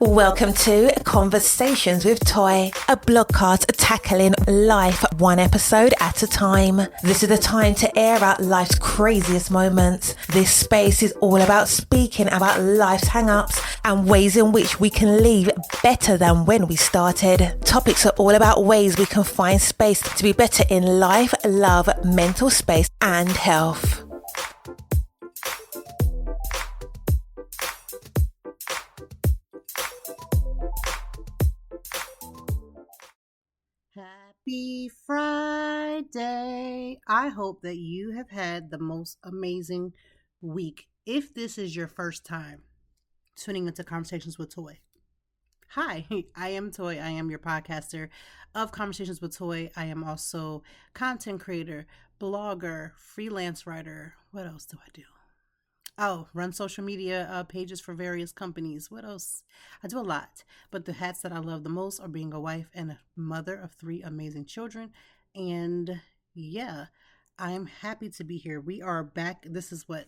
Welcome to Conversations with Toy, a blogcast tackling life one episode at a time. This is the time to air out life's craziest moments. This space is all about speaking about life's hang-ups and ways in which we can leave better than when we started. Topics are all about ways we can find space to be better in life, love, mental space, and health. Happy Friday. I hope that you have had the most amazing week. If this is your first time tuning into Conversations with Toy. Hi, I am Toy. I am your podcaster of Conversations with Toy. I am also content creator, blogger, freelance writer. What else do I do? Oh, run social media pages for various companies. What else? I do a lot. But the hats that I love the most are being a wife and a mother of 3 amazing children. And yeah, I'm happy to be here. We are back. This is what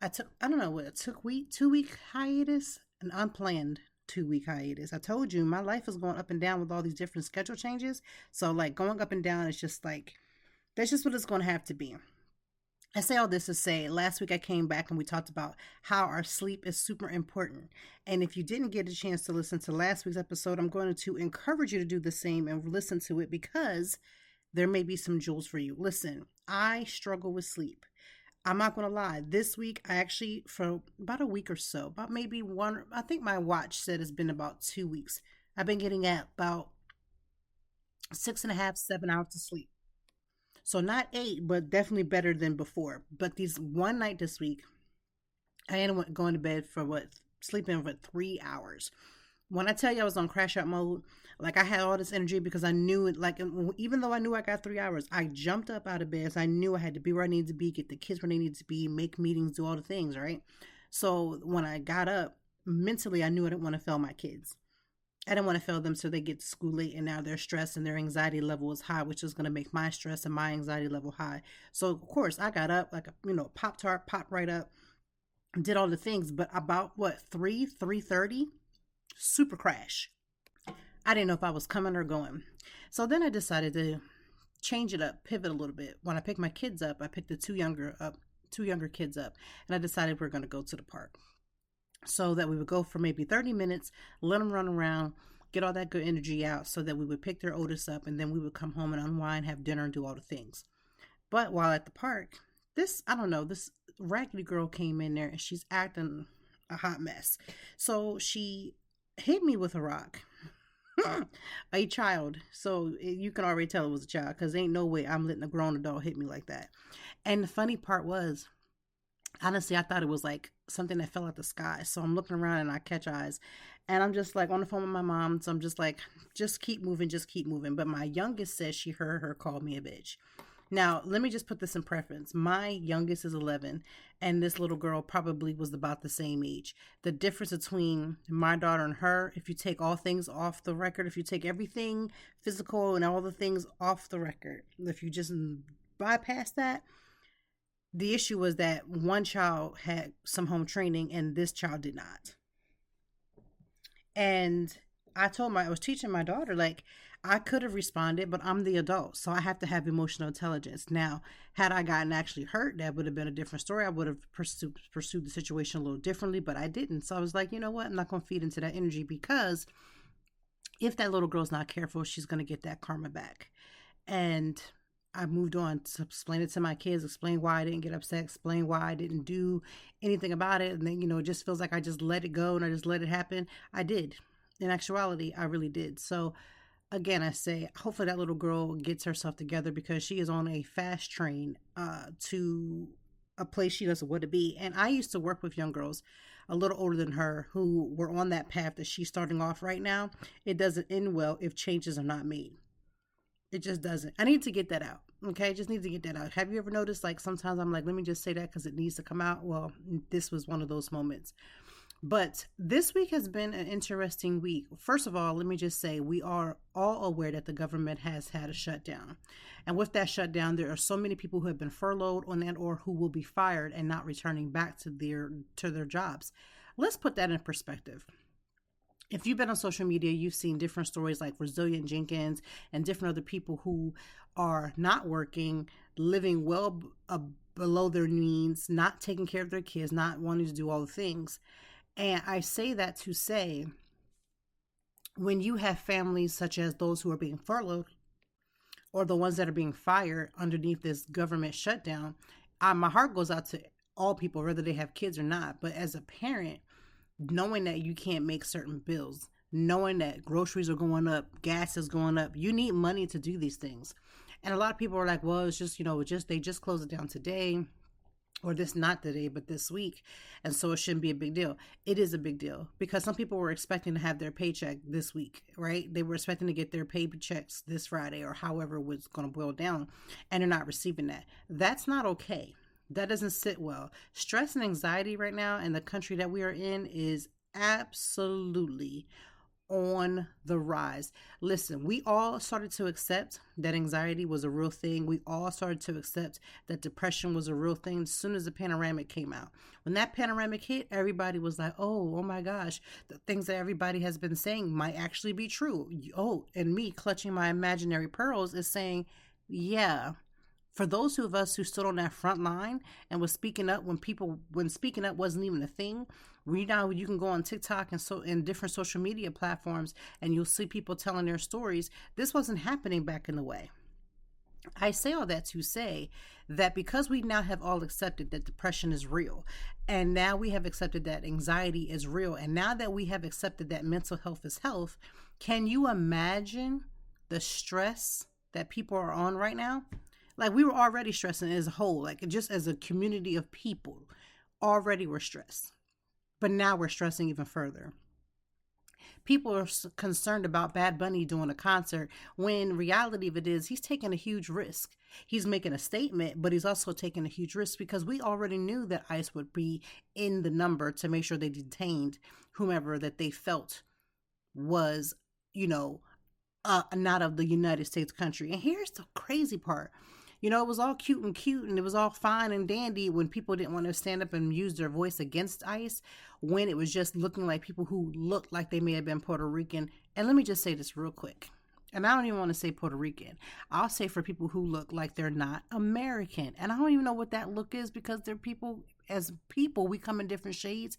I took. I don't know what it took. 2-week hiatus, an unplanned 2-week hiatus. I told you my life is going up and down with all these different schedule changes. So like going up and down is just like, that's just what it's going to have to be. I say all this to say, last week I came back and we talked about how our sleep is super important. And if you didn't get a chance to listen to last week's episode, I'm going to encourage you to do the same and listen to it because there may be some jewels for you. Listen, I struggle with sleep. I'm not going to lie. This week, I actually, for about a week or so, about maybe one, I think my watch said it's been about 2 weeks. I've been getting at about 6.5, 7 hours of sleep. So not 8, but definitely better than before. But these one night this week, I ended up going to bed for sleeping for 3 hours. When I tell you I was on crash out mode, like I had all this energy because I knew it, like even though I knew I got 3 hours, I jumped up out of bed. So I knew I had to be where I needed to be, get the kids where they needed to be, make meetings, do all the things, right? So when I got up, mentally, I knew I didn't want to fail my kids. I didn't want to fail them so they get to school late and now their stress and their anxiety level is high, which is going to make my stress and my anxiety level high. So, of course, I got up like, Pop-Tart, popped right up, did all the things. But about 3:30, super crash. I didn't know if I was coming or going. So then I decided to change it up, pivot a little bit. When I picked my kids up, I picked the two younger kids up, and I decided we're going to go to the park. So that we would go for maybe 30 minutes, let them run around, get all that good energy out so that we would pick their oldest up and then we would come home and unwind, have dinner and do all the things. But while at the park, this raggedy girl came in there and she's acting a hot mess. So she hit me with a rock. A child. So you can already tell it was a child because ain't no way I'm letting a grown adult hit me like that. And the funny part was, honestly, I thought it was like something that fell out the sky. So I'm looking around and I catch eyes and I'm just like on the phone with my mom. So I'm just like, just keep moving. But my youngest says she heard her call me a bitch. Now, let me just put this in preference. My youngest is 11 and this little girl probably was about the same age. The difference between my daughter and her, if you take all things off the record, if you take everything physical and all the things off the record, if you just bypass that, the issue was that one child had some home training and this child did not. And I was teaching my daughter, like, I could have responded, but I'm the adult, so I have to have emotional intelligence. Now, had I gotten actually hurt, that would have been a different story. I would have pursued the situation a little differently, but I didn't. So I was like, you know what? I'm not going to feed into that energy because if that little girl's not careful, she's going to get that karma back. And I moved on to explain it to my kids, explain why I didn't get upset, explain why I didn't do anything about it. And then, it just feels like I just let it go and I just let it happen. I did. In actuality, I really did. So again, I say, hopefully that little girl gets herself together because she is on a fast train to a place she doesn't want to be. And I used to work with young girls a little older than her who were on that path that she's starting off right now. It doesn't end well if changes are not made. It just doesn't. I need to get that out. Okay. Just need to get that out. Have you ever noticed, like, sometimes I'm like, let me just say that because it needs to come out. Well, this was one of those moments. But this week has been an interesting week. First of all, let me just say we are all aware that the government has had a shutdown. And with that shutdown, there are so many people who have been furloughed on that or who will be fired and not returning back to their jobs. Let's put that in perspective. If you've been on social media, you've seen different stories like Resilient Jenkins and different other people who are not working, living well below their means, not taking care of their kids, not wanting to do all the things. And I say that to say, when you have families such as those who are being furloughed or the ones that are being fired underneath this government shutdown, my heart goes out to all people, whether they have kids or not. But as a parent, knowing that you can't make certain bills, knowing that groceries are going up, gas is going up, you need money to do these things. And a lot of people are like, well, it's just, they just closed it down today, or this, not today, but this week. And so it shouldn't be a big deal. It is a big deal because some people were expecting to have their paycheck this week, right? They were expecting to get their paychecks this Friday or however it was going to boil down, and they're not receiving that. That's not okay. That doesn't sit well. Stress and anxiety right now in the country that we are in is absolutely on the rise. Listen, we all started to accept that anxiety was a real thing. We all started to accept that depression was a real thing as soon as the panoramic came out. When that panoramic hit, everybody was like, oh my gosh, the things that everybody has been saying might actually be true. Oh, and me clutching my imaginary pearls is saying, yeah. For those of us who stood on that front line and was speaking up when speaking up wasn't even a thing, now you can go on TikTok and different social media platforms and you'll see people telling their stories. This wasn't happening back in the way. I say all that to say that because we now have all accepted that depression is real, and now we have accepted that anxiety is real, and now that we have accepted that mental health is health, can you imagine the stress that people are on right now? Like, we were already stressing as a whole, like just as a community of people, already were stressed. But now we're stressing even further. People are concerned about Bad Bunny doing a concert when reality of it is he's taking a huge risk. He's making a statement, but he's also taking a huge risk because we already knew that ICE would be in the number to make sure they detained whomever that they felt was, not of the United States country. And here's the crazy part. It was all cute and it was all fine and dandy when people didn't want to stand up and use their voice against ICE, when it was just looking like people who looked like they may have been Puerto Rican. And let me just say this real quick. And I don't even want to say Puerto Rican. I'll say for people who look like they're not American. And I don't even know what that look is because they're people. As people, we come in different shades.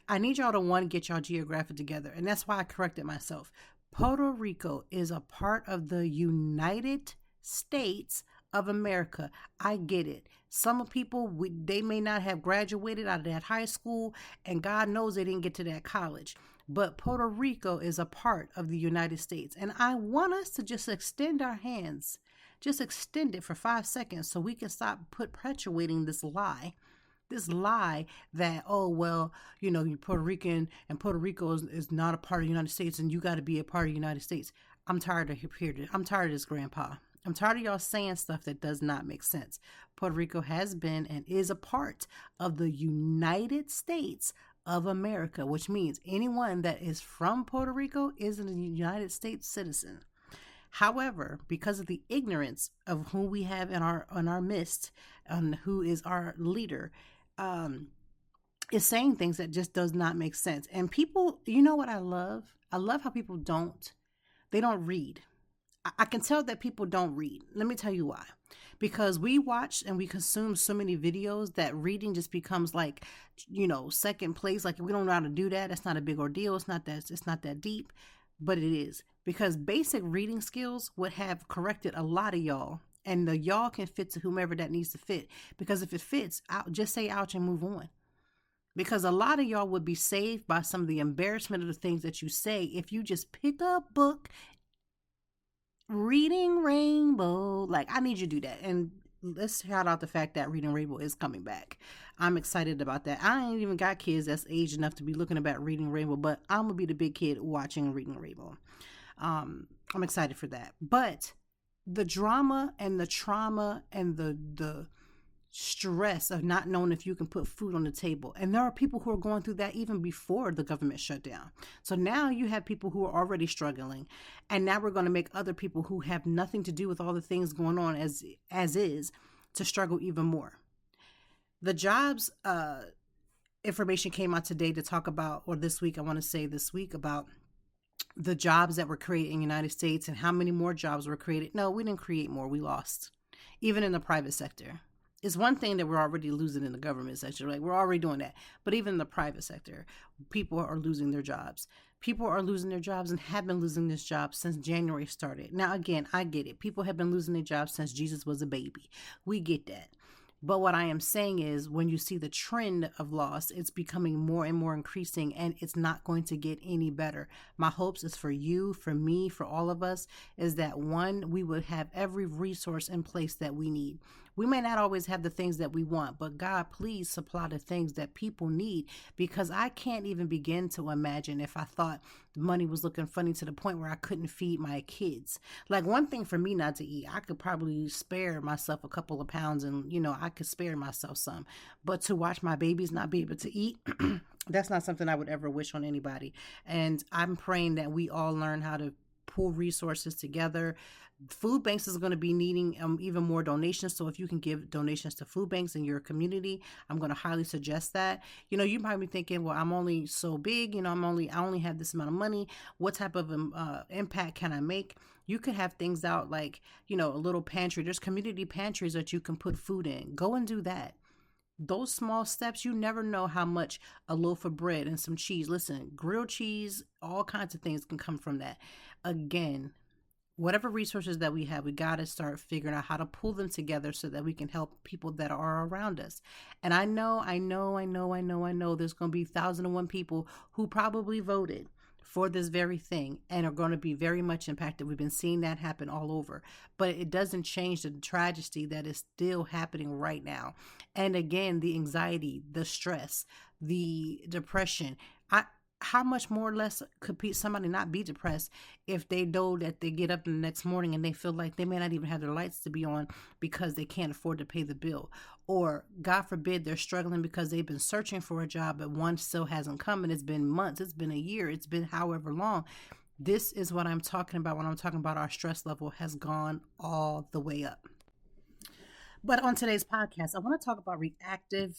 I need y'all to get y'all geographic together. And that's why I corrected myself. Puerto Rico is a part of the United States of America. I get it. Some people, they may not have graduated out of that high school, and God knows they didn't get to that college. But Puerto Rico is a part of the United States. And I want us to just extend our hands, just extend it for 5 seconds so we can stop perpetuating this lie that, oh, well, you're Puerto Rican and Puerto Rico is not a part of the United States and you got to be a part of the United States. I'm tired of this, Grandpa. I'm tired of y'all saying stuff that does not make sense. Puerto Rico has been and is a part of the United States of America, which means anyone that is from Puerto Rico is a United States citizen. However, because of the ignorance of who we have in our midst and who is our leader, is saying things that just does not make sense. And people, you know what I love? I love how people don't read. I can tell that people don't read. Let me tell you why. Because we watch and we consume so many videos that reading just becomes like, second place. Like, if we don't know how to do that, it's not a big ordeal. It's not that deep, but it is. Because basic reading skills would have corrected a lot of y'all. And the y'all can fit to whomever that needs to fit. Because if it fits, just say ouch and move on. Because a lot of y'all would be saved by some of the embarrassment of the things that you say if you just pick up a book. Reading Rainbow, like, I need you to do that. And let's shout out the fact that Reading Rainbow is coming back. I'm excited about that. I ain't even got kids that's age enough to be looking about Reading Rainbow, but I'm gonna be the big kid watching Reading Rainbow. I'm excited for that. But the drama and the trauma and the stress of not knowing if you can put food on the table. And there are people who are going through that even before the government shut down. So now you have people who are already struggling. And now we're going to make other people who have nothing to do with all the things going on as is to struggle even more. The jobs information came out today to talk about, or this week, about the jobs that were created in the United States and how many more jobs were created. No, we didn't create more. We lost. Even in the private sector. It's one thing that we're already losing in the government sector. Like, we're already doing that. But even in the private sector, people are losing their jobs. People are losing their jobs and have been losing this job since January started. Now, again, I get it. People have been losing their jobs since Jesus was a baby. We get that. But what I am saying is, when you see the trend of loss, it's becoming more and more increasing, and it's not going to get any better. My hopes is for you, for me, for all of us, is that one, we would have every resource in place that we need. We may not always have the things that we want, but God, please supply the things that people need, because I can't even begin to imagine if I thought money was looking funny to the point where I couldn't feed my kids. Like, one thing for me not to eat, I could probably spare myself a couple of pounds and, I could spare myself some. But to watch my babies not be able to eat, that's not something I would ever wish on anybody. And I'm praying that we all learn how to pool resources together. Food banks is going to be needing even more donations. So if you can give donations to food banks in your community, I'm going to highly suggest that. You might be thinking, well, I'm only so big, I only have this amount of money. What type of impact can I make? You could have things out like, a little pantry. There's community pantries that you can put food in. Go and do that. Those small steps, you never know how much a loaf of bread and some cheese. Listen, grilled cheese, all kinds of things can come from that. Again, whatever resources that we have, we got to start figuring out how to pull them together so that we can help people that are around us. And I know there's going to be 1,001 people who probably voted for this very thing and are going to be very much impacted. We've been seeing that happen all over, but it doesn't change the tragedy that is still happening right now. And again, the anxiety, the stress, the depression. How much more or less could somebody not be depressed if they know that they get up the next morning and they feel like they may not even have their lights to be on because they can't afford to pay the bill? Or God forbid, they're struggling because they've been searching for a job, but one still hasn't come, and it's been months, it's been a year, it's been however long. This is what I'm talking about when I'm talking about our stress level has gone all the way up. But on today's podcast, I want to talk about reactive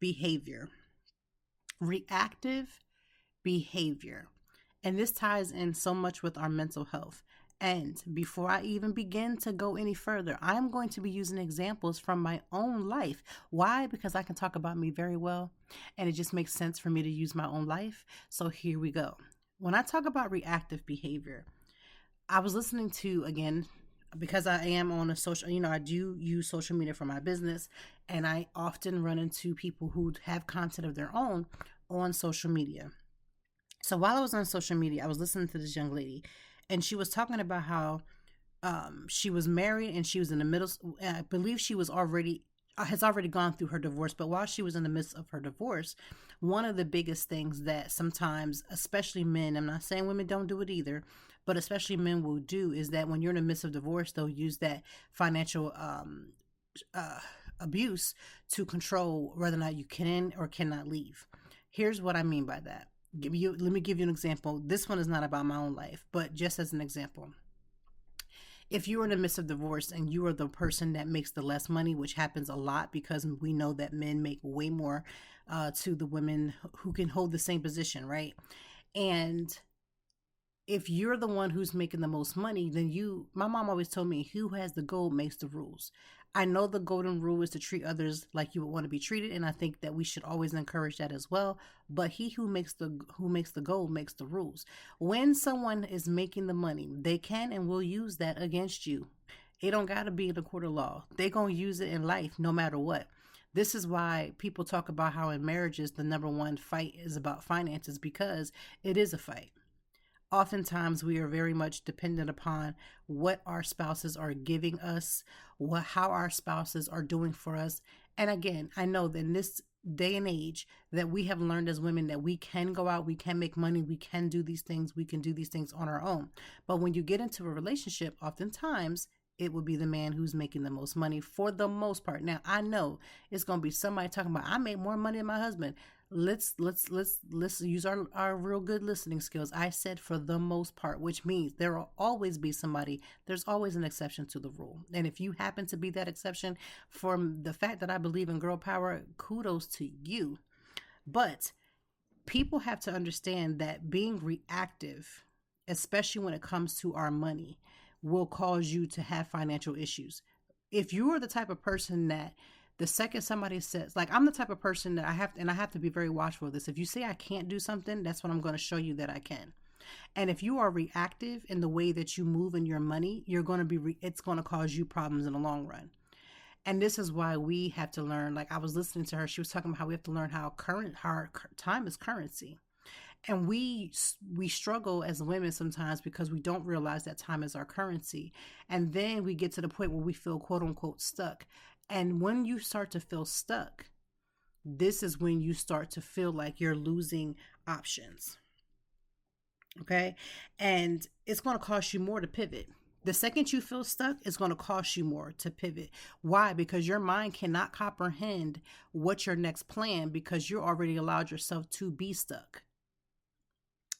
behavior. Reactive behavior. And this ties in so much with our mental health. And before I even begin to go any further, I'm going to be using examples from my own life. Why? Because I can talk about me very well, and it just makes sense for me to use my own life. So here we go. When I talk about reactive behavior, I was listening to, again, because I am on a social, I do use social media for my business, and I often run into people who have content of their own on social media. So while I was on social media, I was listening to this young lady, and she was talking about how she was married and she was in the middle. I believe she has already gone through her divorce. But while she was in the midst of her divorce, one of the biggest things that sometimes, especially men, I'm not saying women don't do it either, but especially men will do, is that when you're in the midst of divorce, they'll use that financial abuse to control whether or not you can or cannot leave. Here's what I mean by that. Let me give you an example. This one is not about my own life, but just as an example. If you are in the midst of divorce and you are the person that makes the less money, which happens a lot because we know that men make way more to the women who can hold the same position, right? And if you're the one who's making the most money, then my mom always told me, who has the gold makes the rules. I know the golden rule is to treat others like you would want to be treated, and I think that we should always encourage that as well. But he who makes the gold makes the rules. When someone is making the money, they can and will use that against you. It don't got to be in the court of law. They're going to use it in life no matter what. This is why people talk about how in marriages the number one fight is about finances, because it is a fight. Oftentimes we are very much dependent upon what our spouses are giving us, how our spouses are doing for us. And again, I know that in this day and age that we have learned as women that we can go out, we can make money, we can do these things, we can do these things on our own. But when you get into a relationship, oftentimes it will be the man who's making the most money for the most part. Now, I know it's going to be somebody talking about, I make more money than my husband. Let's use our real good listening skills. I said for the most part, which means there will always be somebody. There's always an exception to the rule. And if you happen to be that exception, from the fact that I believe in girl power, kudos to you. But people have to understand that being reactive especially when it comes to our money, will cause you to have financial issues. If you are the type of person that the second somebody says, like, I'm the type of person that I have to be very watchful of this. If you say I can't do something, that's when I'm going to show you that I can. And if you are reactive in the way that you move in your money, you're going to it's going to cause you problems in the long run. And this is why we have to learn, like I was listening to her, she was talking about how we have to learn how our time is currency. And we struggle as women sometimes because we don't realize that time is our currency. And then we get to the point where we feel quote unquote stuck. And when you start to feel stuck, this is when you start to feel like you're losing options. Okay. And it's going to cost you more to pivot. The second you feel stuck, it's going to cost you more to pivot. Why? Because your mind cannot comprehend what's your next plan because you already allowed yourself to be stuck.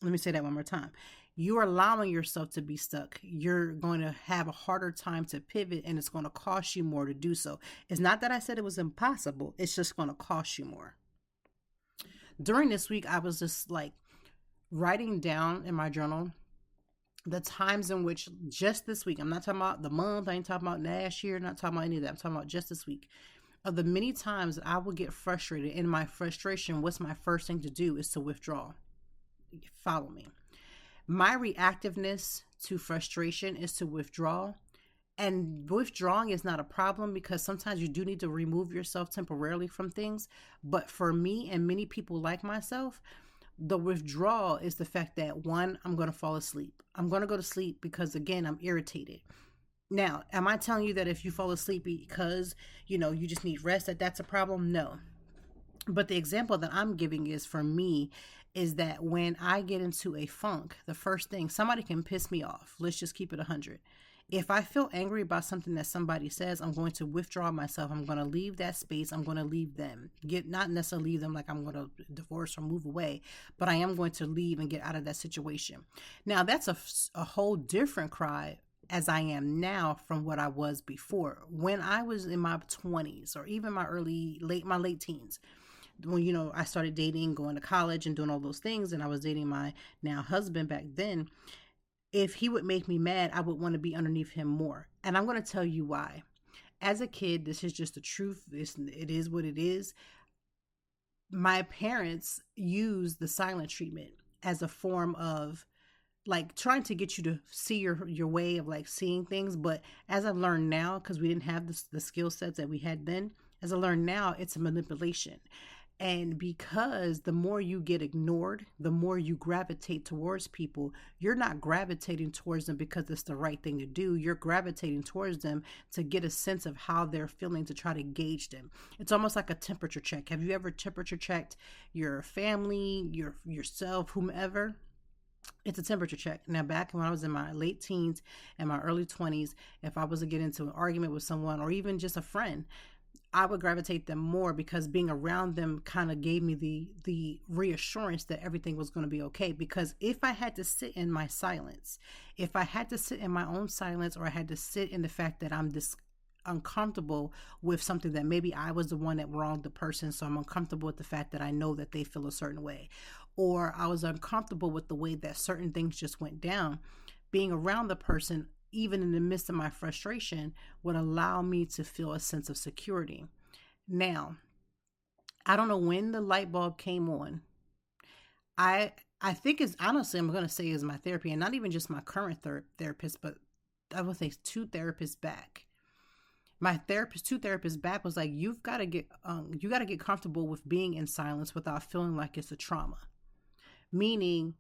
Let me say that one more time. You are allowing yourself to be stuck. You're going to have a harder time to pivot, and it's going to cost you more to do so. It's not that I said it was impossible. It's just going to cost you more. During this week, I was just like writing down in my journal the times in which just this week, I'm not talking about the month, I ain't talking about last year, not talking about any of that. I'm talking about just this week. Of the many times that I will get frustrated, in my frustration, what's my first thing to do is to withdraw. Follow me. My reactiveness to frustration is to withdraw. And withdrawing is not a problem because sometimes you do need to remove yourself temporarily from things. But for me and many people like myself, the withdrawal is the fact that, one, I'm going to fall asleep. I'm going to go to sleep because, again, I'm irritated. Now, am I telling you that if you fall asleep because, you just need rest, that's a problem? No. But the example that I'm giving is for me is that when I get into a funk, the first thing, somebody can piss me off. Let's just keep it 100. If I feel angry about something that somebody says, I'm going to withdraw myself. I'm going to leave that space. I'm going to leave them. Not necessarily leave them like I'm going to divorce or move away, but I am going to leave and get out of that situation. Now, that's a whole different cry as I am now from what I was before. When I was in my 20s or even my late teens, when, I started dating, going to college and doing all those things, and I was dating my now husband back then, if he would make me mad, I would want to be underneath him more. And I'm going to tell you why. As a kid, this is just the truth. It is what it is. My parents used the silent treatment as a form of like trying to get you to see your way of like seeing things. But as I've learned now, because we didn't have the skill sets that we had then, as I learned now, it's a manipulation. And because the more you get ignored, the more you gravitate towards people. You're not gravitating towards them because it's the right thing to do. You're gravitating towards them to get a sense of how they're feeling, to try to gauge them. It's almost like a temperature check. Have you ever temperature checked your family, yourself, whomever? It's a temperature check. Now, back when I was in my late teens and my early 20s, if I was to get into an argument with someone or even just a friend, I would gravitate them more because being around them kind of gave me the reassurance that everything was going to be okay. Because if I had to sit in my silence, if I had to sit in my own silence, or I had to sit in the fact that I'm uncomfortable with something that maybe I was the one that wronged the person, so I'm uncomfortable with the fact that I know that they feel a certain way, or I was uncomfortable with the way that certain things just went down, being around the person, even in the midst of my frustration, would allow me to feel a sense of security. Now, I don't know when the light bulb came on. I think it's honestly, I'm going to say is my therapy, and not even just my current therapist, but I would say 2 therapists back. My therapist, 2 therapists back, was like, you got to get comfortable with being in silence without feeling like it's a trauma. Meaning,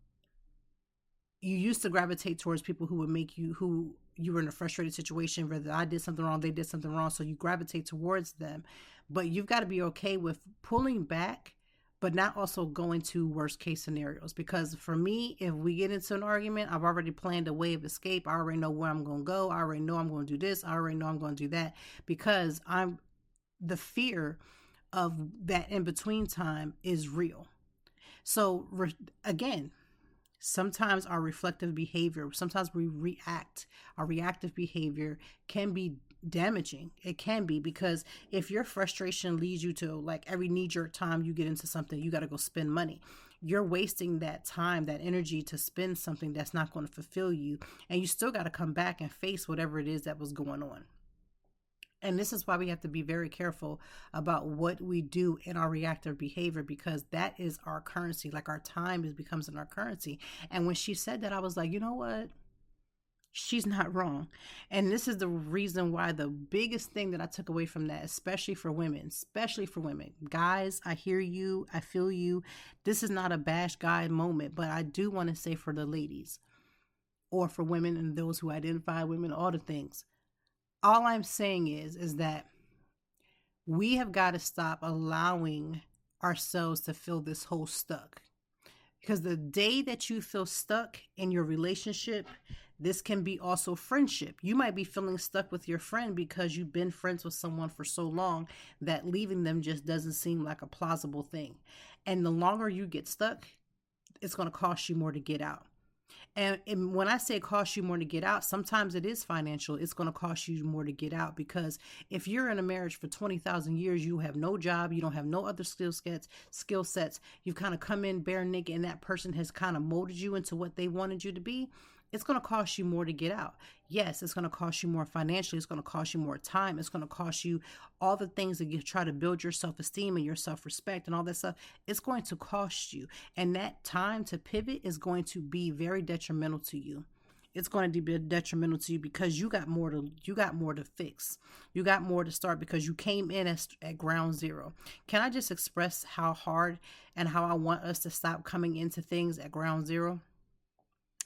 you used to gravitate towards people who would make who you were in a frustrated situation, whether I did something wrong, they did something wrong. So you gravitate towards them, but you've got to be okay with pulling back, but not also going to worst case scenarios. Because for me, if we get into an argument, I've already planned a way of escape. I already know where I'm going to go. I already know I'm going to do this. I already know I'm going to do that, because the fear of that in between time is real. So again, sometimes our reflective behavior, sometimes our reactive behavior can be damaging. It can be, because if your frustration leads you to, like, every knee-jerk time you get into something, you got to go spend money. you're wasting that time, that energy to spend something that's not going to fulfill you. And you still got to come back and face whatever it is that was going on. And this is why we have to be very careful about what we do in our reactive behavior, because that is our currency. Like our time becomes our currency. And when she said that, I was like, you know what? She's not wrong. And this is the reason why the biggest thing that I took away from that, especially for women, guys, I hear you. I feel you. This is not a bash guy moment, but I do want to say for the ladies or for women and those who identify women, all the things. All I'm saying is that we have got to stop allowing ourselves to feel this whole stuck. Because the day that you feel stuck in your relationship, this can be also friendship. You might be feeling stuck with your friend because you've been friends with someone for so long that leaving them just doesn't seem like a plausible thing. And the longer you get stuck, it's going to cost you more to get out. And when I say it costs you more to get out, sometimes it is financial. It's going to cost you more to get out, because if you're in a marriage for 20,000 years, you have no job, you don't have no other skill sets, you've kind of come in bare naked, and that person has kind of molded you into what they wanted you to be. It's going to cost you more to get out. Yes, it's going to cost you more financially. It's going to cost you more time. It's going to cost you all the things that you try to build your self-esteem and your self-respect and all that stuff. It's going to cost you. And that time to pivot is going to be very detrimental to you. It's going to be detrimental to you because you got more to fix. You got more to start because you came in at ground zero. Can I just express how hard and how I want us to stop coming into things at ground zero?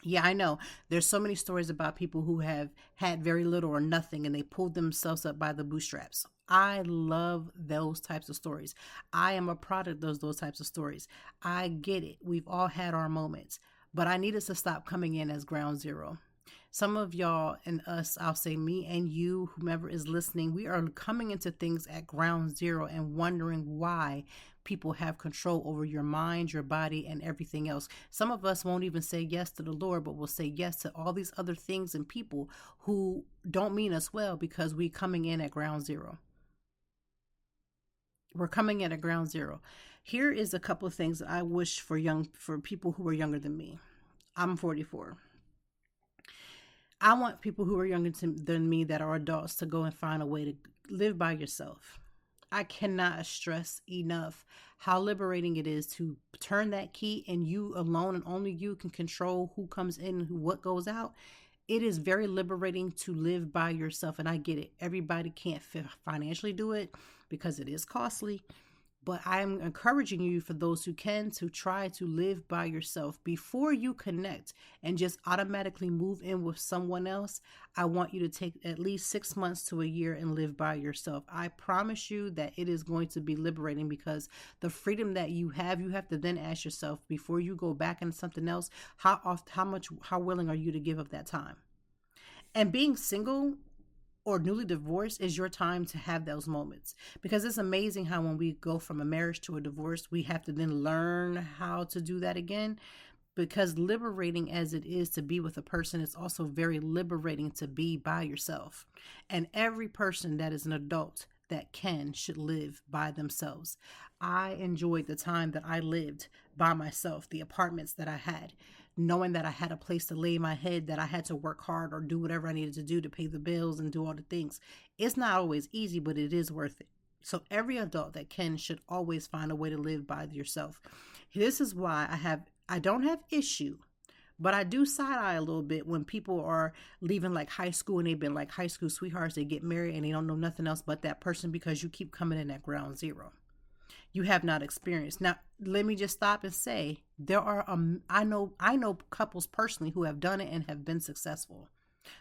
Yeah, I know. There's so many stories about people who have had very little or nothing and they pulled themselves up by the bootstraps. I love those types of stories. I am a product of those types of stories. I get it. We've all had our moments, but I need us to stop coming in as ground zero. Some of y'all and us, I'll say me and you, whomever is listening, we are coming into things at ground zero and wondering why people have control over your mind, your body, and everything else. Some of us won't even say yes to the Lord, but will say yes to all these other things and people who don't mean us well because we're coming in at ground zero. We're coming in at ground zero. Here is a couple of things that I wish for people who are younger than me. I'm 44. I want people who are younger than me that are adults to go and find a way to live by yourself. I cannot stress enough how liberating it is to turn that key and you alone and only you can control who comes in and what goes out. It is very liberating to live by yourself. And I get it. Everybody can't financially do it because it is costly. But I'm encouraging you, for those who can, to try to live by yourself. Before you connect and just automatically move in with someone else, I want you to take at least 6 months to a year and live by yourself. I promise you that it is going to be liberating, because the freedom that you have to then ask yourself, before you go back into something else, how willing are you to give up that time? And being single or newly divorced is your time to have those moments, because it's amazing how when we go from a marriage to a divorce, we have to then learn how to do that again. Because liberating as it is to be with a person, it's also very liberating to be by yourself. And every person that is an adult that should live by themselves. I enjoyed the time that I lived by myself, the apartments that I had, knowing that I had a place to lay my head, that I had to work hard or do whatever I needed to do to pay the bills and do all the things. It's not always easy, but it is worth it. So every adult that should always find a way to live by yourself. This is why I don't have issue, but I do side eye a little bit when people are leaving like high school and they've been like high school sweethearts. They get married and they don't know nothing else but that person, because you keep coming in at ground zero. You have not experienced. Now, let me just stop and say there are, I know couples personally who have done it and have been successful,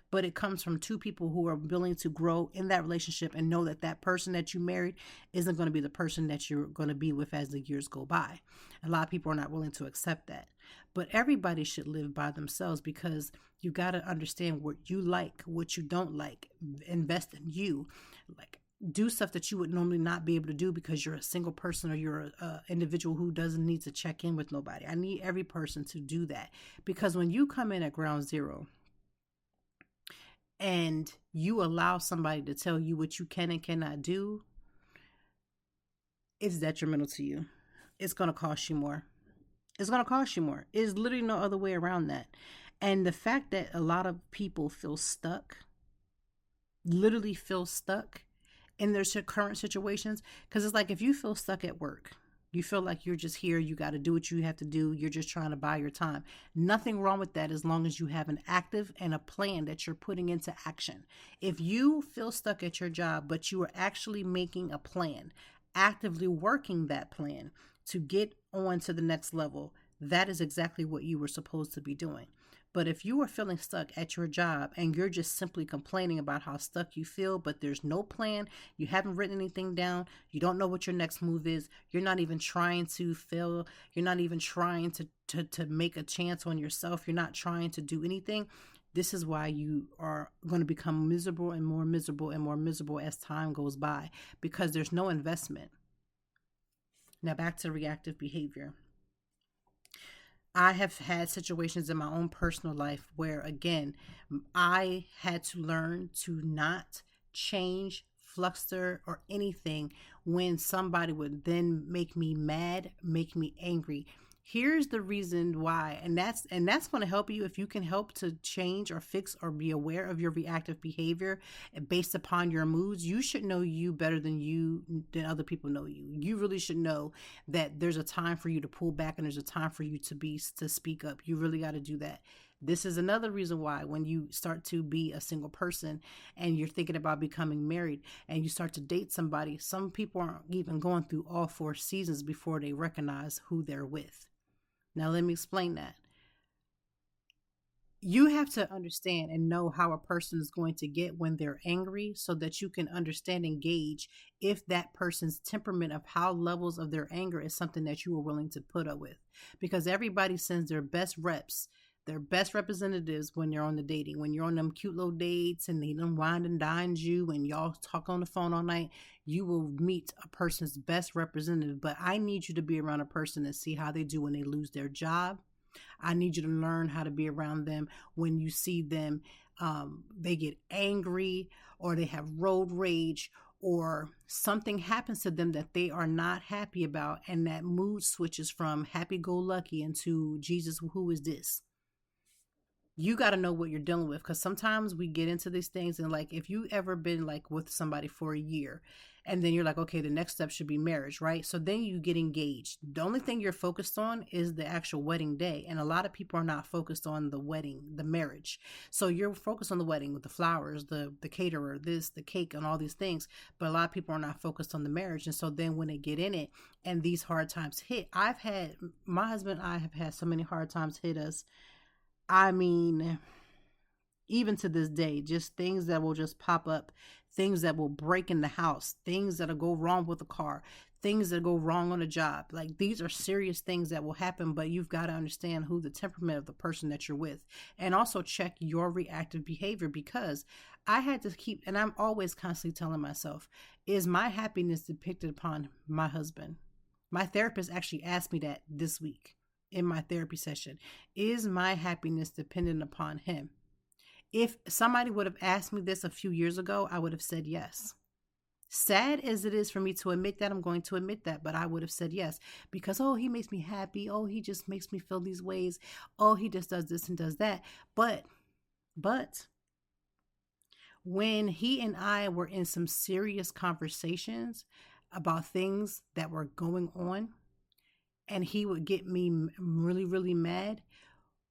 but it comes from two people who are willing to grow in that relationship and know that that person that you married isn't going to be the person that you're going to be with as the years go by. A lot of people are not willing to accept that, but everybody should live by themselves, because you got to understand what you like, what you don't like, invest in you, like, do stuff that you would normally not be able to do because you're a single person or you're a individual who doesn't need to check in with nobody. I need every person to do that, because when you come in at ground zero and you allow somebody to tell you what you can and cannot do, it's detrimental to you. It's going to cost you more. It's going to cost you more. There's literally no other way around that. And the fact that a lot of people feel stuck, literally feel stuck in their current situations, because it's like if you feel stuck at work, you feel like you're just here, you got to do what you have to do, you're just trying to buy your time. Nothing wrong with that as long as you have an active and a plan that you're putting into action. If you feel stuck at your job, but you are actually making a plan, actively working that plan to get on to the next level, that is exactly what you were supposed to be doing. But if you are feeling stuck at your job and you're just simply complaining about how stuck you feel, but there's no plan, you haven't written anything down, you don't know what your next move is, you're not even trying to fail, you're not even trying to make a chance on yourself, you're not trying to do anything, this is why you are going to become miserable and more miserable and more miserable as time goes by, because there's no investment. Now back to reactive behavior. I have had situations in my own personal life where, again, I had to learn to not change, fluster, or anything when somebody would then make me mad, make me angry. Here's the reason why, and that's going to help you if you can help to change or fix or be aware of your reactive behavior based upon your moods. You should know you better than other people know you. You really should know that there's a time for you to pull back and there's a time for you to speak up. You really got to do that. This is another reason why when you start to be a single person and you're thinking about becoming married and you start to date somebody, some people aren't even going through all 4 seasons before they recognize who they're with. Now, let me explain that. You have to understand and know how a person is going to get when they're angry so that you can understand and gauge if that person's temperament of how levels of their anger is something that you are willing to put up with. Because everybody sends their best reps, their best representatives when you're on the dating, when you're on them cute little dates and they done wine and dine you and y'all talk on the phone all night, you will meet a person's best representative. But I need you to be around a person and see how they do when they lose their job. I need you to learn how to be around them when you see them, they get angry or they have road rage or something happens to them that they are not happy about. And that mood switches from happy-go-lucky into Jesus, who is this? You got to know what you're dealing with, because sometimes we get into these things and like if you ever been like with somebody for a year and then you're like, okay, the next step should be marriage, right? So then you get engaged. The only thing you're focused on is the actual wedding day, and a lot of people are not focused on the wedding, the marriage. So you're focused on the wedding with the flowers, the caterer, the cake, and all these things, but a lot of people are not focused on the marriage. And so then when they get in it and these hard times hit, my husband and I have had so many hard times hit us. I mean, even to this day, just things that will just pop up, things that will break in the house, things that'll go wrong with the car, things that go wrong on a job. Like these are serious things that will happen, but you've got to understand who the temperament of the person that you're with, and also check your reactive behavior, because I had to keep, and I'm always constantly telling myself, is my happiness depicted upon my husband? My therapist actually asked me that this week. In my therapy session, is my happiness dependent upon him? If somebody would have asked me this a few years ago, I would have said yes. Sad as it is for me to admit that, I'm going to admit that, but I would have said yes, because, oh, he makes me happy. Oh, he just makes me feel these ways. Oh, he just does this and does that. But when he and I were in some serious conversations about things that were going on, and he would get me really, really mad.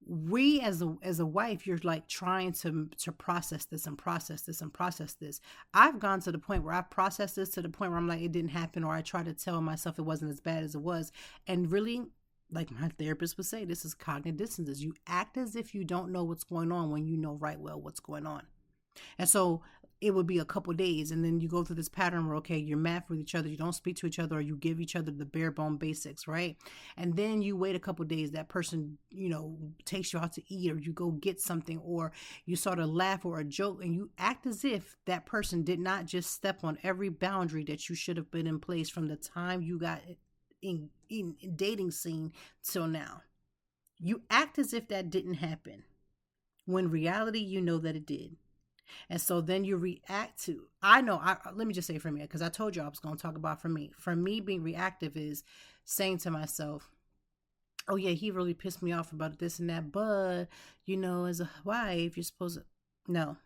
We as a wife, you're like trying to process this and process this and process this. I've gone to the point where I've processed this to the point where I'm like, it didn't happen, or I try to tell myself it wasn't as bad as it was. And really, like my therapist would say, this is cognitive dissonance. You act as if you don't know what's going on when you know right well what's going on. And so it would be a couple days, and then you go through this pattern where, okay, you're mad with each other, you don't speak to each other, or you give each other the bare bone basics, right? And then you wait a couple days, that person, takes you out to eat, or you go get something, or you sort of laugh or a joke, and you act as if that person did not just step on every boundary that you should have been in place from the time you got in dating scene till now. You act as if that didn't happen, when reality, you know that it did. And so then you react to, let me just say for me, because I told you I was going to talk about for me. For me, being reactive is saying to myself, oh yeah, he really pissed me off about this and that, but as a wife, you're supposed to, no.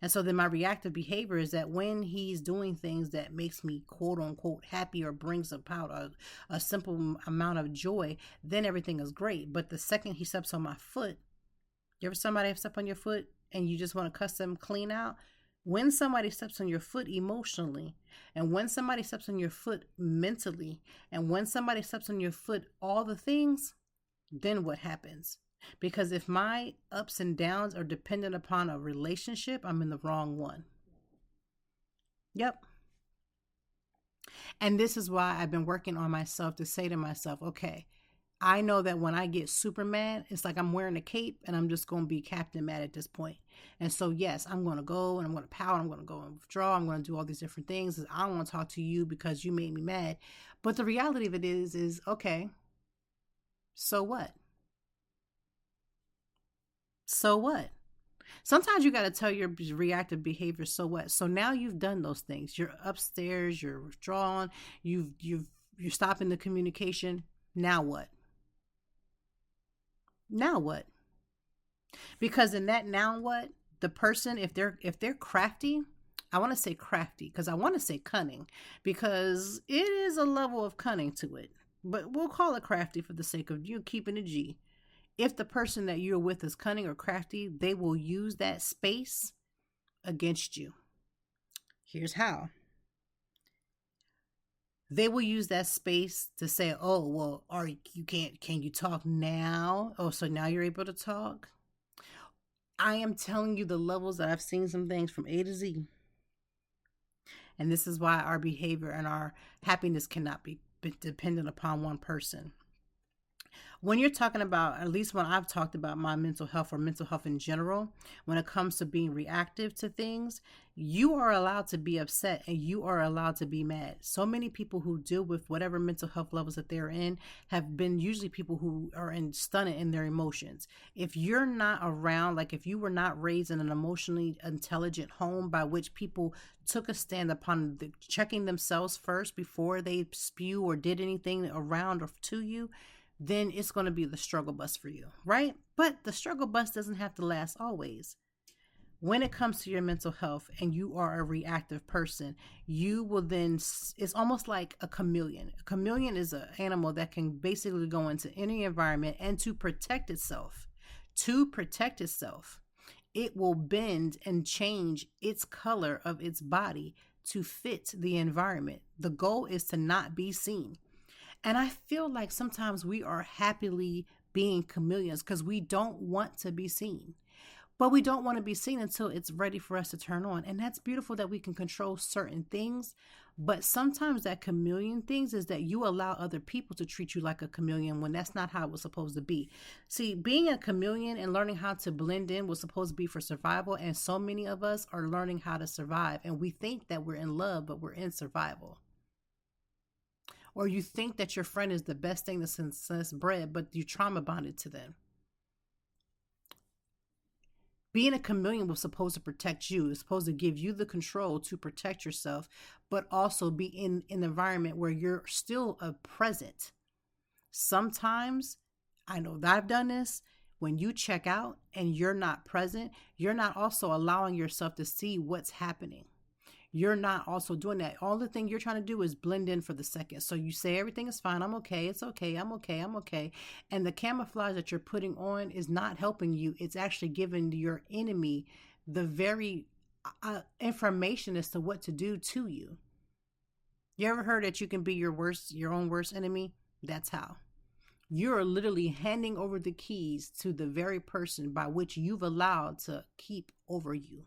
And so then my reactive behavior is that when he's doing things that makes me quote unquote happy or brings about a simple amount of joy, then everything is great. But the second he steps on my foot, you ever somebody have step on your foot and you just want to cuss them clean out? When somebody steps on your foot emotionally, and when somebody steps on your foot mentally, and when somebody steps on your foot, all the things, then what happens? Because if my ups and downs are dependent upon a relationship, I'm in the wrong one. Yep. And this is why I've been working on myself to say to myself, okay, I know that when I get super mad, it's like I'm wearing a cape and I'm just going to be Captain Mad at this point. And so, yes, I'm going to go and I'm going to pout. I'm going to go and withdraw. I'm going to do all these different things. I don't want to talk to you because you made me mad. But the reality of it is okay, so what? So what? Sometimes you got to tell your reactive behavior, so what? So now you've done those things. You're upstairs, you're withdrawn, you're stopping the communication. Now what? Now what? Because in that now what, the person, if they're crafty, I want to say crafty because I want to say cunning because it is a level of cunning to it, but we'll call it crafty for the sake of you keeping a G. If the person that you're with is cunning or crafty, they will use that space against you. Here's how. They will use that space to say, oh, well, can you talk now? Oh, so now you're able to talk? I am telling you the levels that I've seen some things from A to Z. And this is why our behavior and our happiness cannot be dependent upon one person. When you're talking about, at least when I've talked about my mental health or mental health in general, when it comes to being reactive to things, you are allowed to be upset and you are allowed to be mad. So many people who deal with whatever mental health levels that they're in have been usually people who are stunted in their emotions. If you're not around, like if you were not raised in an emotionally intelligent home by which people took a stand upon checking themselves first before they spew or did anything around or to you, then it's going to be the struggle bus for you, right? But the struggle bus doesn't have to last always. When it comes to your mental health and you are a reactive person, you will then, it's almost like a chameleon. A chameleon is an animal that can basically go into any environment, and to protect itself, it will bend and change its color of its body to fit the environment. The goal is to not be seen. And I feel like sometimes we are happily being chameleons because we don't want to be seen. But we don't want to be seen until it's ready for us to turn on. And that's beautiful that we can control certain things. But sometimes that chameleon things is that you allow other people to treat you like a chameleon when that's not how it was supposed to be. See, being a chameleon and learning how to blend in was supposed to be for survival. And so many of us are learning how to survive. And we think that we're in love, but we're in survival. Or you think that your friend is the best thing since bread, but you trauma bonded to them. Being a chameleon was supposed to protect you. It's supposed to give you the control to protect yourself, but also be in an environment where you're still a present. Sometimes, I know that I've done this, when you check out and you're not present, you're not also allowing yourself to see what's happening. You're not also doing that. All the thing you're trying to do is blend in for the second. So you say everything is fine. I'm okay. It's okay. I'm okay. I'm okay. And the camouflage that you're putting on is not helping you. It's actually giving your enemy the very information as to what to do to you. You ever heard that you can be your own worst enemy? That's how. You're literally handing over the keys to the very person by which you've allowed to keep over you.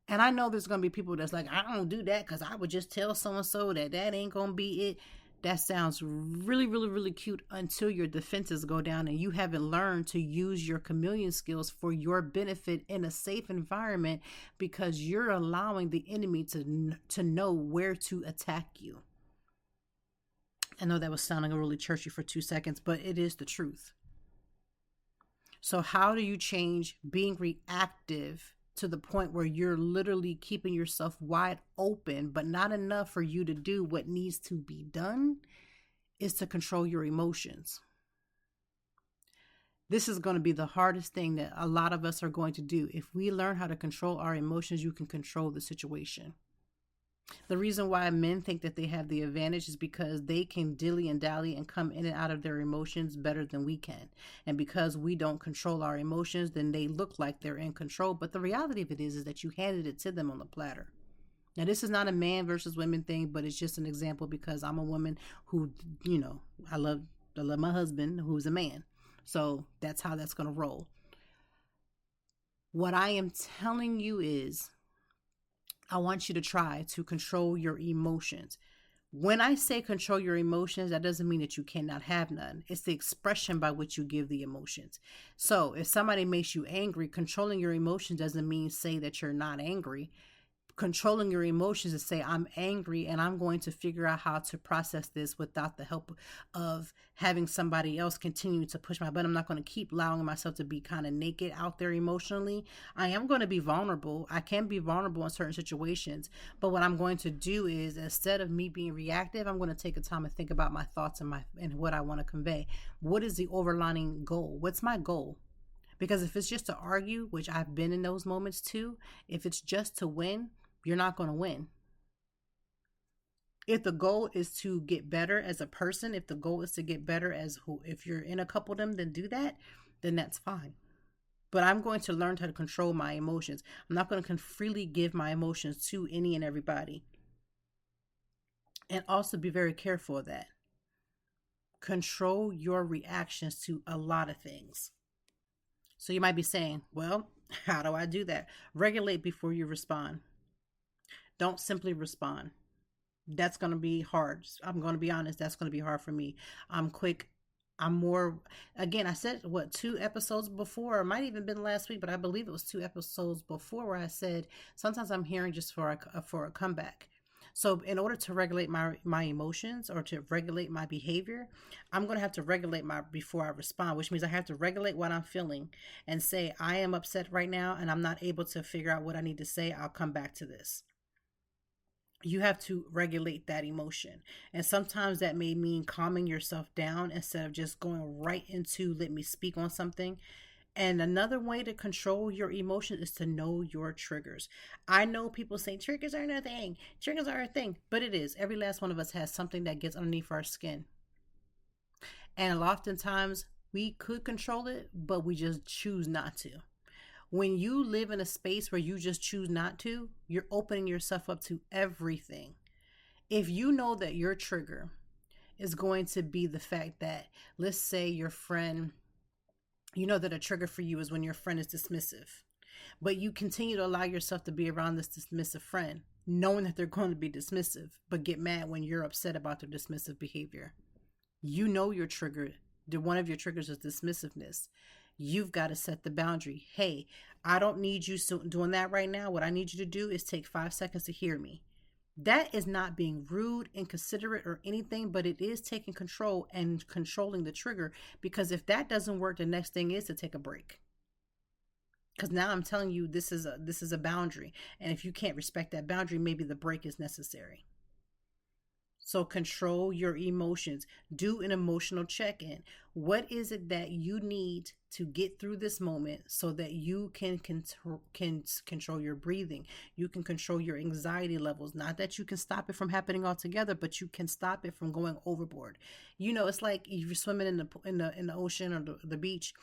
And I know there's going to be people that's like, I don't do that because I would just tell so-and-so that ain't going to be it. That sounds really, really, really cute until your defenses go down and you haven't learned to use your chameleon skills for your benefit in a safe environment because you're allowing the enemy to know where to attack you. I know that was sounding really churchy for 2 seconds, but it is the truth. So how do you change being reactive to the point where you're literally keeping yourself wide open, but not enough for you to do what needs to be done? is to control your emotions. This is going to be the hardest thing that a lot of us are going to do. If we learn how to control our emotions, you can control the situation. The reason why men think that they have the advantage is because they can dilly and dally and come in and out of their emotions better than we can. And because we don't control our emotions, then they look like they're in control. But the reality of it is that you handed it to them on the platter. Now, this is not a man versus women thing, but it's just an example because I'm a woman who, I love my husband who's a man. So that's how that's going to roll. What I am telling you is I want you to try to control your emotions. When I say control your emotions, that doesn't mean that you cannot have none. It's the expression by which you give the emotions. So if somebody makes you angry, controlling your emotions doesn't mean say that you're not angry. Controlling your emotions is say, I'm angry and I'm going to figure out how to process this without the help of having somebody else continue to push my button. I'm not going to keep allowing myself to be kind of naked out there emotionally. I am going to be vulnerable. I can be vulnerable in certain situations. But what I'm going to do is instead of me being reactive, I'm going to take a time and think about my thoughts and what I want to convey. What is the overlining goal? What's my goal? Because if it's just to argue, which I've been in those moments too, if it's just to win, you're not going to win. If the goal is to get better as a person, if the goal is to get better if you're in a coupledom, then do that, then that's fine. But I'm going to learn how to control my emotions. I'm not going to freely give my emotions to any and everybody. And also be very careful of that. Control your reactions to a lot of things. So you might be saying, well, how do I do that? Regulate before you respond. Don't simply respond. That's going to be hard. I'm going to be honest. That's going to be hard for me. I'm quick. I'm more, again, I said, 2 episodes before, it might even been last week, but I believe it was 2 episodes before where I said, sometimes I'm hearing just for a comeback. So in order to regulate my emotions or to regulate my behavior, I'm going to have to regulate before I respond, which means I have to regulate what I'm feeling and say, I am upset right now and I'm not able to figure out what I need to say. I'll come back to this. You have to regulate that emotion. And sometimes that may mean calming yourself down instead of just going right into let me speak on something. And another way to control your emotions is to know your triggers. I know people say triggers are a thing. Triggers are a thing, but it is. Every last one of us has something that gets underneath our skin. And oftentimes we could control it, but we just choose not to. When you live in a space where you just choose not to, you're opening yourself up to everything. If you know that your trigger is going to be the fact that, let's say your friend, you know that a trigger for you is when your friend is dismissive, but you continue to allow yourself to be around this dismissive friend, knowing that they're going to be dismissive, but get mad when you're upset about their dismissive behavior. You know your trigger, one of your triggers is dismissiveness. You've got to set the boundary. Hey, I don't need you doing that right now. What I need you to do is take 5 seconds to hear me. That is not being rude, inconsiderate, or anything, but it is taking control and controlling the trigger. Because if that doesn't work, the next thing is to take a break. Because now I'm telling you, this is a boundary. And if you can't respect that boundary, maybe the break is necessary. So control your emotions. Do an emotional check-in. What is it that you need to get through this moment so that you can control your breathing? You can control your anxiety levels. Not that you can stop it from happening altogether, but you can stop it from going overboard. You know, it's like if you're swimming in the ocean or the beach,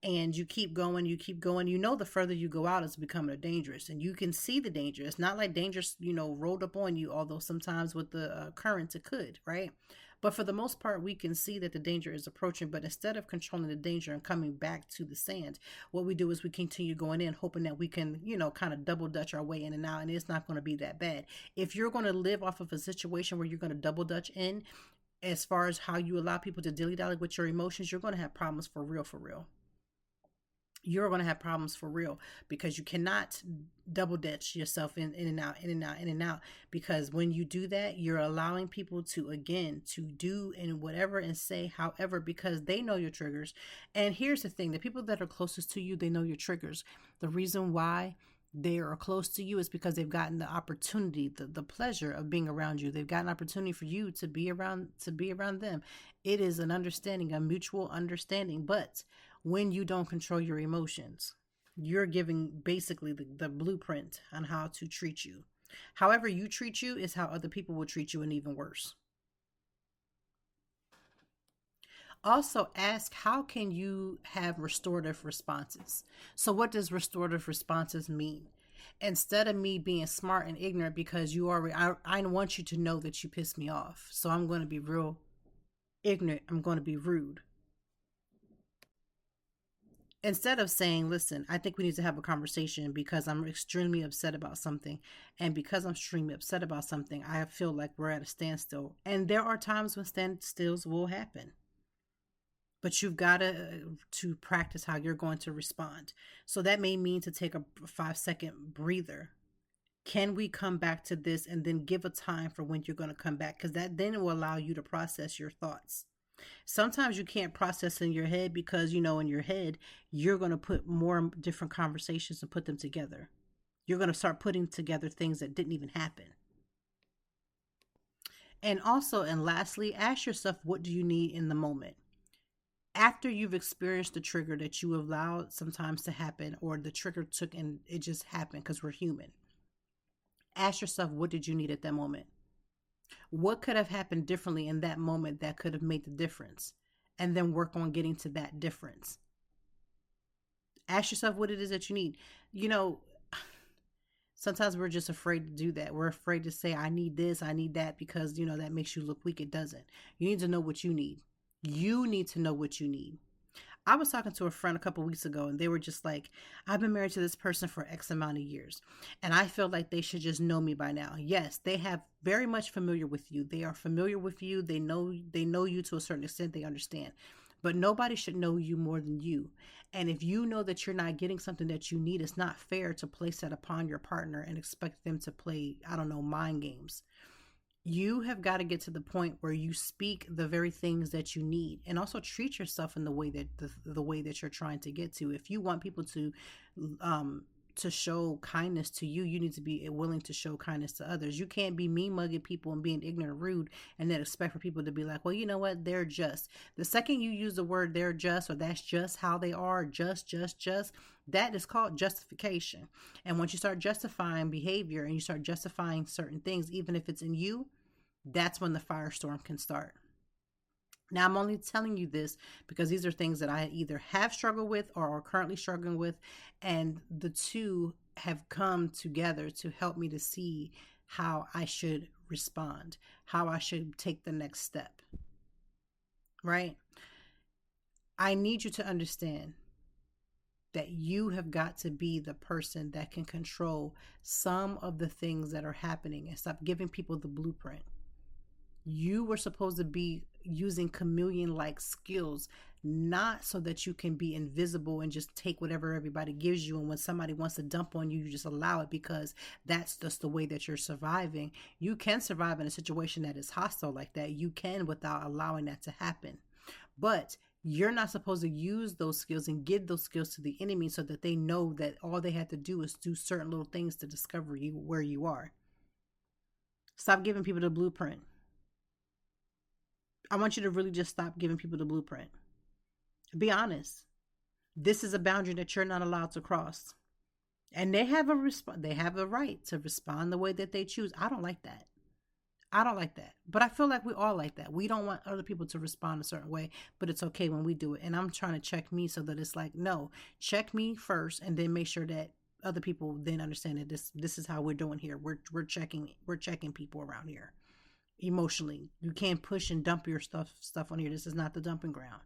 and you keep going. You know, the further you go out, it's becoming dangerous, and you can see the danger. It's not like dangerous, rolled up on you. Although sometimes with the currents, it could, right? But for the most part, we can see that the danger is approaching. But instead of controlling the danger and coming back to the sand, what we do is we continue going in, hoping that we can, kind of double dutch our way in and out. And it's not going to be that bad. If you're going to live off of a situation where you're going to double dutch in, as far as how you allow people to dilly-dally with your emotions, you're going to have problems for real, for real. You're going to have problems for real, because you cannot double dutch yourself in and out, because when you do that, you're allowing people to do and whatever and say however, because they know your triggers. And here's the thing, the people that are closest to you, they know your triggers. The reason why they are close to you, is because they've gotten the opportunity, the pleasure of being around you. They've gotten an opportunity for you to be around them. It is an understanding, a mutual understanding. But when you don't control your emotions, you're giving basically the blueprint on how to treat you. However you treat you is how other people will treat you, and even worse. Also ask, how can you have restorative responses? So what does restorative responses mean? Instead of me being smart and ignorant because you already, I want you to know that you pissed me off. So I'm going to be real ignorant. I'm going to be rude. Instead of saying, listen, I think we need to have a conversation because I'm extremely upset about something. And because I'm extremely upset about something, I feel like we're at a standstill. And there are times when standstills will happen. But you've got to practice how you're going to respond. So that may mean to take a 5-second breather. Can we come back to this, and then give a time for when you're going to come back? Because that then will allow you to process your thoughts. Sometimes you can't process in your head because, in your head, you're going to put more different conversations and put them together. You're going to start putting together things that didn't even happen. And also, and lastly, ask yourself, what do you need in the moment? After you've experienced the trigger that you allowed sometimes to happen, or the trigger took and it just happened because we're human, ask yourself, what did you need at that moment? What could have happened differently in that moment that could have made the difference? And then work on getting to that difference. Ask yourself what it is that you need. Sometimes we're just afraid to do that. We're afraid to say, I need this, I need that, because, that makes you look weak. It doesn't. You need to know what you need. You need to know what you need. I was talking to a friend a couple weeks ago, and they were just like, I've been married to this person for X amount of years, and I feel like they should just know me by now. Yes, they have very much familiar with you. They are familiar with you. They know you to a certain extent. They understand. But nobody should know you more than you. And if you know that you're not getting something that you need, it's not fair to place that upon your partner and expect them to play, mind games. You have got to get to the point where you speak the very things that you need, and also treat yourself in the way that the way that you're trying to get to. If you want people to show kindness to you, you need to be willing to show kindness to others. You can't be mean mugging people and being ignorant and rude and then expect for people to be like, well, you know what? They're just. The second you use the word they're just, or that's just how they are, just, that is called justification. And once you start justifying behavior and you start justifying certain things, even if it's in you, that's when the firestorm can start. Now, I'm only telling you this because these are things that I either have struggled with or are currently struggling with, and the two have come together to help me to see how I should respond, how I should take the next step, right? I need you to understand that you have got to be the person that can control some of the things that are happening and stop giving people the blueprint. You were supposed to be using chameleon-like skills, not so that you can be invisible and just take whatever everybody gives you. And when somebody wants to dump on you, you just allow it because that's just the way that you're surviving. You can survive in a situation that is hostile like that. You can, without allowing that to happen. But you're not supposed to use those skills and give those skills to the enemy so that they know that all they have to do is do certain little things to discover you where you are. Stop giving people the blueprint. I want you to really just stop giving people the blueprint. Be honest. This is a boundary that you're not allowed to cross. And they have a right to respond the way that they choose. I don't like that. But I feel like we all like that. We don't want other people to respond a certain way, but it's okay when we do it. And I'm trying to check me so that it's like, no, check me first and then make sure that other people then understand that this is how we're doing here. We're checking people around here. Emotionally, you can't push and dump your stuff on here. This is not the dumping ground.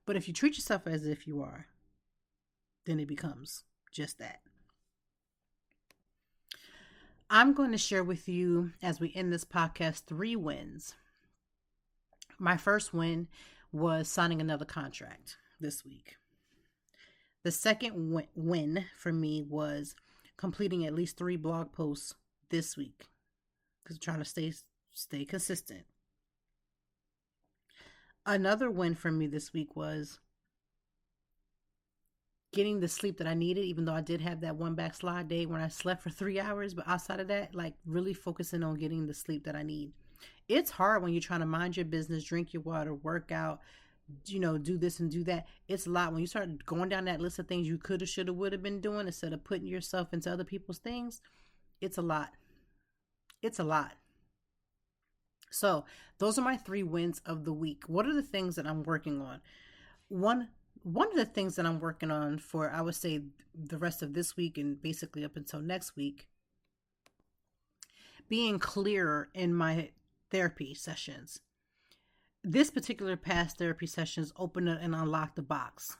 But if you treat yourself as if you are, then it becomes just that. I'm going to share with you, as we end this podcast, 3 wins. My first win was signing another contract this week. The second win for me was completing at least 3 blog posts this week, because I'm trying to stay consistent. Another win for me this week was getting the sleep that I needed, even though I did have that one backslide day when I slept for 3 hours. But outside of that, like really focusing on getting the sleep that I need. It's hard when you're trying to mind your business, drink your water, work out, do this and do that. It's a lot when you start going down that list of things you could have, should have, would have been doing instead of putting yourself into other people's things. It's a lot. It's a lot. So those are my 3 wins of the week. What are the things that I'm working on? One of the things that I'm working on for, I would say, the rest of this week and basically up until next week, being clearer in my therapy sessions. This particular past therapy sessions opened and unlocked the box.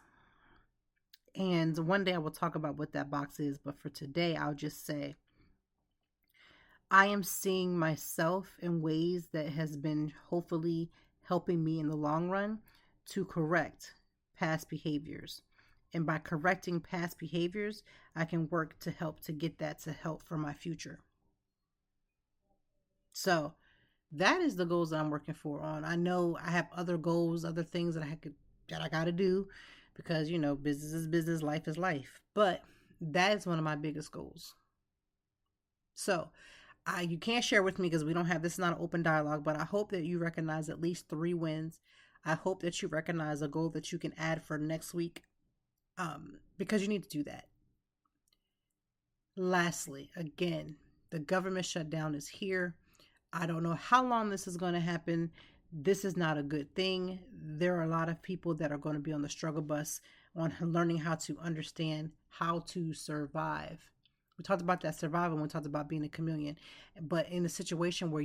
And one day I will talk about what that box is, but for today, I'll just say, I am seeing myself in ways that has been hopefully helping me in the long run to correct past behaviors. And by correcting past behaviors, I can work to help to get that to help for my future. So that is the goals that I'm working for on. I know I have other goals, other things that I got to do because, business is business, life is life. But that is one of my biggest goals. So you can't share with me because this is not an open dialogue, but I hope that you recognize at least 3 wins. I hope that you recognize a goal that you can add for next week, because you need to do that. Lastly, again, the government shutdown is here. I don't know how long this is going to happen. This is not a good thing. There are a lot of people that are going to be on the struggle bus on learning how to understand how to survive. We talked about that survival when we talked about being a chameleon, but in a situation where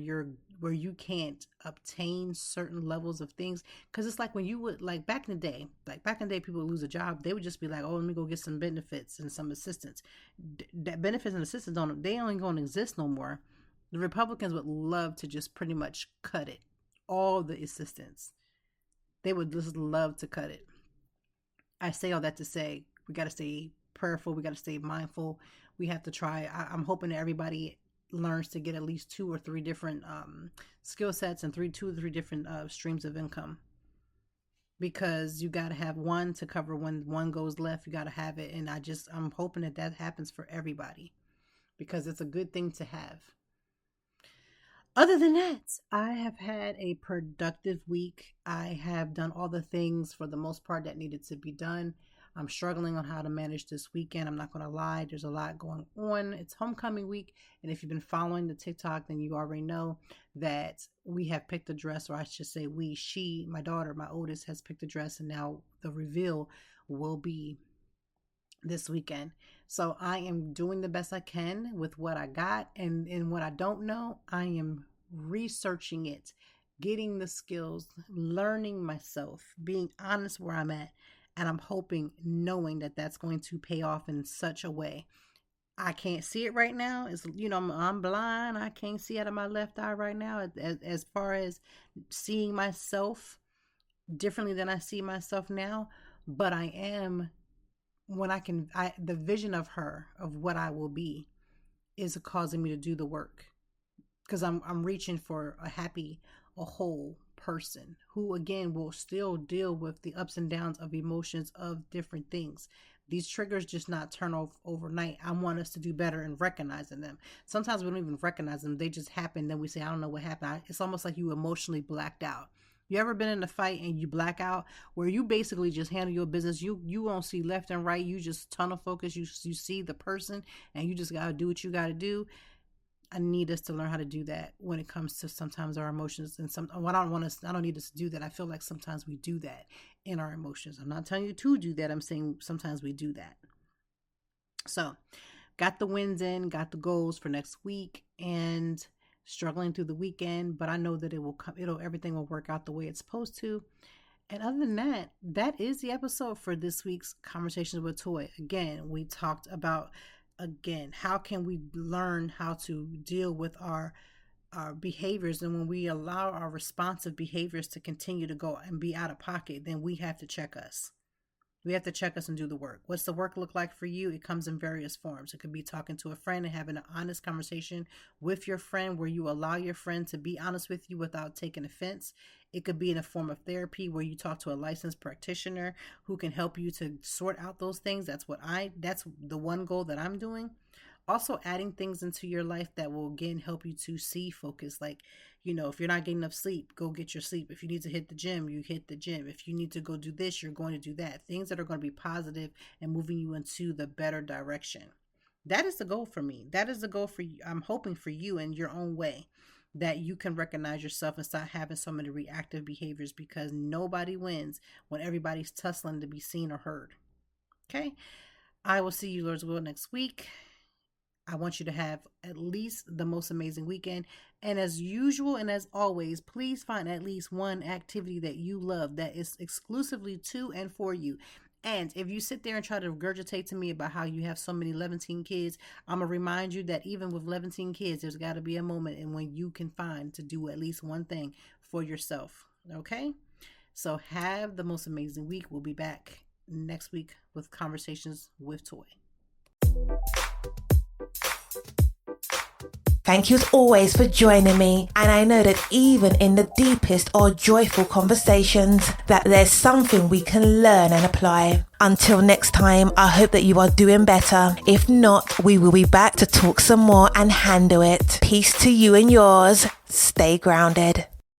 you can't obtain certain levels of things, because it's like when you would, like back in the day, people would lose a job, they would just be like, oh, let me go get some benefits and some assistance. That benefits and assistance they only going to exist no more. The Republicans would love to just pretty much cut it, all the assistance. They would just love to cut it. I say all that to say we got to stay prayerful. We got to stay mindful. We have to try. I'm hoping that everybody learns to get at least 2 or 3 different skill sets and 2 or 3 different streams of income. Because you got to have one to cover when one goes left. You got to have it. And I'm hoping that happens for everybody because it's a good thing to have. Other than that, I have had a productive week. I have done all the things for the most part that needed to be done. I'm struggling on how to manage this weekend. I'm not going to lie. There's a lot going on. It's homecoming week. And if you've been following the TikTok, then you already know that we have picked a dress, or I should say she, my daughter, my oldest, has picked a dress. And now the reveal will be this weekend. So I am doing the best I can with what I got. And what I don't know, I am researching it, getting the skills, learning myself, being honest where I'm at. And I'm hoping, knowing that that's going to pay off in such a way. I can't see it right now. It's, I'm blind. I can't see out of my left eye right now as far as seeing myself differently than I see myself now. But I am, the vision of her, of what I will be, is causing me to do the work. Because I'm reaching for a whole person who, again, will still deal with the ups and downs of emotions of different things. These triggers just not turn off overnight. I want us to do better in recognizing them. Sometimes we don't even recognize them. They just happen. Then we say, I don't know what happened. It's almost like you emotionally blacked out. You ever been in a fight and you black out where you basically just handle your business? You won't see left and right. You just tunnel focus. You see the person and you just got to do what you got to do. I need us to learn how to do that when it comes to sometimes our emotions. And I don't need us to do that. I feel like sometimes we do that in our emotions. I'm not telling you to do that. I'm saying sometimes we do that. So got the wins in, got the goals for next week, and struggling through the weekend, but I know that everything will work out the way it's supposed to. And other than that, that is the episode for this week's Conversations with Toy. Again, we talked about how can we learn how to deal with our behaviors, and when we allow our responsive behaviors to continue to go and be out of pocket, then we have to check us. We have to check us and do the work. What's the work look like for you? It comes in various forms. It could be talking to a friend and having an honest conversation with your friend where you allow your friend to be honest with you without taking offense. It could be in a form of therapy where you talk to a licensed practitioner who can help you to sort out those things. That's the one goal that I'm doing. Also adding things into your life that will again help you to see focus. Like, if you're not getting enough sleep, go get your sleep. If you need to hit the gym, you hit the gym. If you need to go do this, you're going to do that. Things that are going to be positive and moving you into the better direction. That is the goal for me. That is the goal for you. I'm hoping for you in your own way that you can recognize yourself and stop having so many reactive behaviors, because nobody wins when everybody's tussling to be seen or heard. Okay? I will see you, Lord's will, next week. I want you to have at least the most amazing weekend. And as usual and as always, please find at least one activity that you love that is exclusively to and for you. And if you sit there and try to regurgitate to me about how you have so many 17 kids, I'm going to remind you that even with 17 kids, there's got to be a moment in when you can find to do at least one thing for yourself. Okay? So have the most amazing week. We'll be back next week with Conversations with Toy. Thank you as always for joining me, and I know that even in the deepest or joyful conversations that there's something we can learn and apply. Until next time, I hope that you are doing better. If not, we will be back to talk some more and handle it. Peace to you and yours. Stay grounded.